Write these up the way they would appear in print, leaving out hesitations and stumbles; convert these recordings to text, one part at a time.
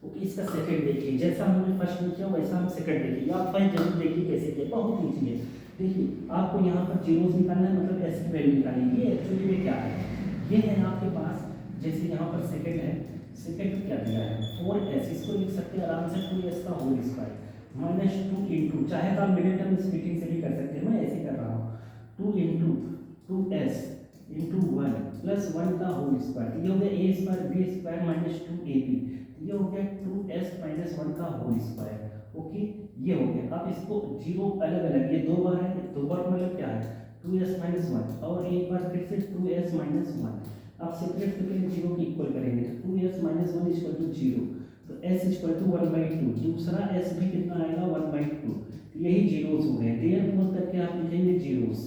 Okay, इसका second देखिए, जैसा हमने फर्स्ट में किया वैसा हम सेकंड देखिए। आप फर्स्ट जरूर देखिए कैसे किया, बहुत ईजी है। देखिए आपको यहाँ पर जीरोस निकालना है, मतलब एस की वैल्यू निकालेंगे। ये एक्चुअली में क्या है, ये है आपके पास, जैसे यहाँ पर सेकंड है, सेकंड क्या दिया है 4s, इसको लिख सकते हैं आराम से 2s का होल स्क्वायर माइनस 2 इंटू, चाहे तो आप मिडिल टर्म स्प्लिटिंग से भी कर सकते हैं, मैं ऐसे कर रहा हूँ, 2 इंटू 2s इंटू 1 प्लस 1 का होल स्क्वायर, ये हो गया a square b square minus 2ab, ये हो गया 2s माइनस 1 का होल स्क्वायर। ओके, ये हो गया। अब इसको जीरो अलग अलग, ये दो बार है, दो बार मतलब क्या है 2s माइनस 1, और एक बार फिर से 2s माइनस 1। आप सेपरेट करके जीरो की इक्वल करेंगे तो 2s minus 1 equal to zero, तो s इक्वल टू 1/2, दूसरा s भी कितना आएगा 1/2, यही जीरोस हो गए। देयरफॉर करके आप लिखेंगे जीरोस,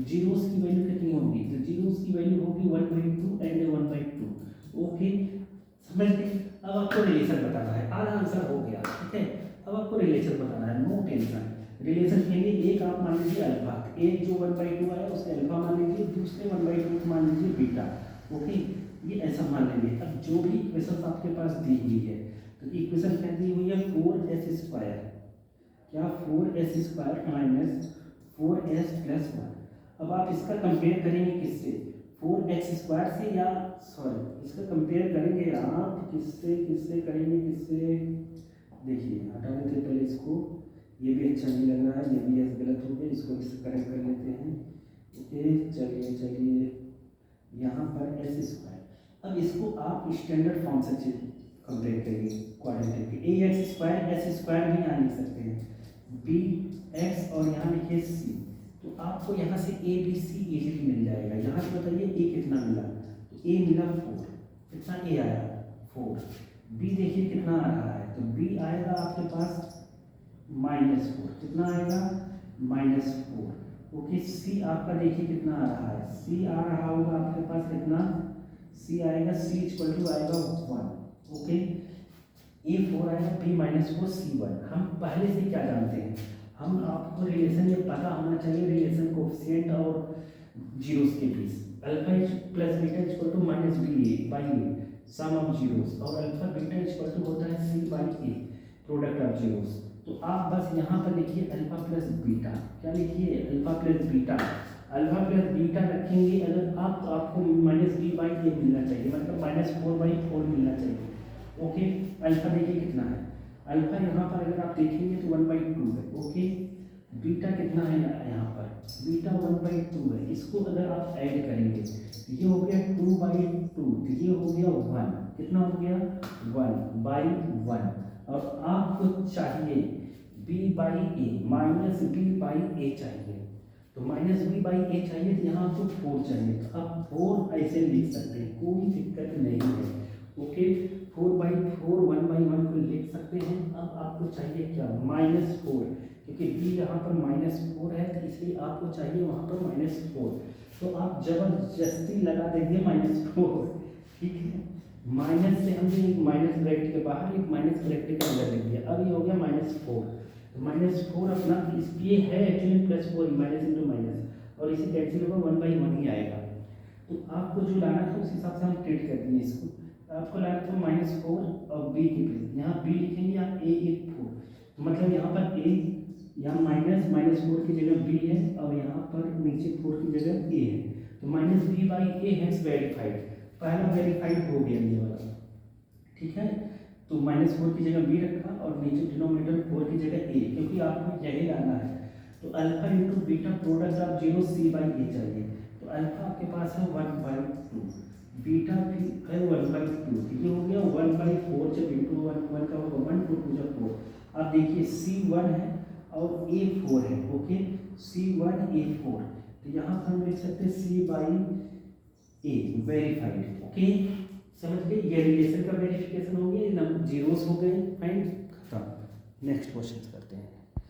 जीरोस की वैल्यू कितनी होगी, तो जीरोस की वैल्यू होगी 1/2 एंड 1/2। ओके, समझ गए। अब आपको रिलेशन बताना है, आधा आंसर हो गया, ठीक है। अब आपको रिलेशन बताना है, नो टेंशन। रिलेशन के लिए एक आप मान लीजिए अल्फा, एक जो 1/2 आया उसके अल्फा मान लीजिए, दूसरे 1/2 मान लीजिए बीटा। ओके, ये ऐसा मान लेंगे। अब जो भी इक्वेशन आपके पास दी हुई है, तो इक्वेशन क्या दी हुई है 4s स्क्वायर, क्या 4s square minus 4s plus 1। अब आप इसका कंपेयर करेंगे किससे, 4x स्क्वायर से, या सॉरी इसका कंपेयर करेंगे आप किससे, किससे करेंगे, किससे, देखिए हटा देते हैं पहले इसको, ये भी अच्छा नहीं लग रहा है, ये भी ऐसे गलत हो गया, इसको इससे करेक्ट कर लेते हैं। ओके, चलिए चलिए, यहाँ पर एस स्क्वायर, अब इसको आप स्टैंडर्ड फॉर्म से कंपेयर करिए, क्वाड्रेटिक के ए एक्स स्क्वायर एस स्क्वायर भी यहाँ लिख सकते हैं, बी एक्स और यहाँ लिखिए सी, तो आपको यहाँ से ए बी सी इजीली मिल जाएगा। यहाँ से बताइए ए कितना मिला, तो ए मिला 4, कितना ए आया 4, बी देखिए कितना आ रहा है, तो बी आएगा आपके पास -4, कितना आएगा -4। ओके, सी आपका देखिए कितना आ रहा है, सी आ रहा होगा आपके पास कितना, सी आएगा, सी इक्वल टू आएगा 1। ओके, ए 4 आएगा, बी -4 सी 1। हम पहले से क्या जानते हैं, हम आपको रिलेशन में पता होना चाहिए, रिलेशन कोएफिशिएंट और जीरोस के बीच, alpha plus beta equal to minus b a by a sum of zeros, और अल्फा बीटा इक्वल टू होता है c by a product of zeros. तो आप बस यहाँ पर लिखिए अल्फा प्लस बीटा, क्या लिखिए alpha plus beta, alpha plus beta रखेंगे अगर आप, तो आपको माइनस बी बाई ए मिलना चाहिए, मतलब -4/4 मिलना चाहिए। ओके, अल्फा देखिए कितना है, अल्फा यहाँ पर अगर आप देखेंगे तो 1/2 है। ओके, बीटा कितना है यहाँ पर, बीटा 1/2 है, इसको अगर आप ऐड करेंगे ये हो गया 2/2, ये हो गया 1, कितना हो गया 1/1, और आपको चाहिए b by a minus b by a चाहिए, तो -b/a चाहिए, तो यहाँ आपको 4 चाहिए, तो आप 4 ऐसे लिख सकते हैं, कोई दिक्कत नहीं है। ओके, 4/4 1/1 को लिख सकते हैं। अब आपको चाहिए क्या -4, क्योंकि b यहाँ पर -4 है, तो इसलिए आपको चाहिए वहाँ पर -4, तो आप जबरदस्ती लगा देंगे -4, ठीक है। माइनस से हमने एक माइनस ब्रैकेट के बाहर, एक माइनस ब्रैकेट के अंदर लिख दिया, अब ये हो गया -4, -4 अपना ये है एक्चुअली +4 माइनस इंटू माइनस, और इसे कैंसिल होगा 1/1 ही आएगा। तो आपको जो लाना था उस हिसाब से हम ट्रीट कर दिए इसको, आपको लाना था -4 और बी के प्लेस, यहाँ बी लिखेंगे आप a 4, तो मतलब यहाँ पर a, यहाँ -4 की जगह b है, और यहाँ पर नीचे 4 की जगह a है, तो -b/a हैज वेरीफाइड, पहला वेरीफाइड हो गया ये वाला, ठीक है। तो -4 की जगह b रखा और नीचे डिनोमिनेटर 4 की जगह a, क्योंकि आपको यही लाना है। तो alpha into beta product of 0 c/a चाहिए, तो अल्फा आपके पास है 1/2, बीटा भी है 1/2, ये हो गया 1/4, जब इंटू 1 का होगा 1 2 2 जब 4। अब देखिए c1 है और a 4 है। ओके, c1 a 4, तो यहाँ पर हम लिख सकते हैं c/a वेरीफाइड। ओके, समझ गए, ये रिलेशन का वेरिफिकेशन हो गया, जीरोस हो गए, फाइंड खत्म। नेक्स्ट क्वेश्चन करते हैं।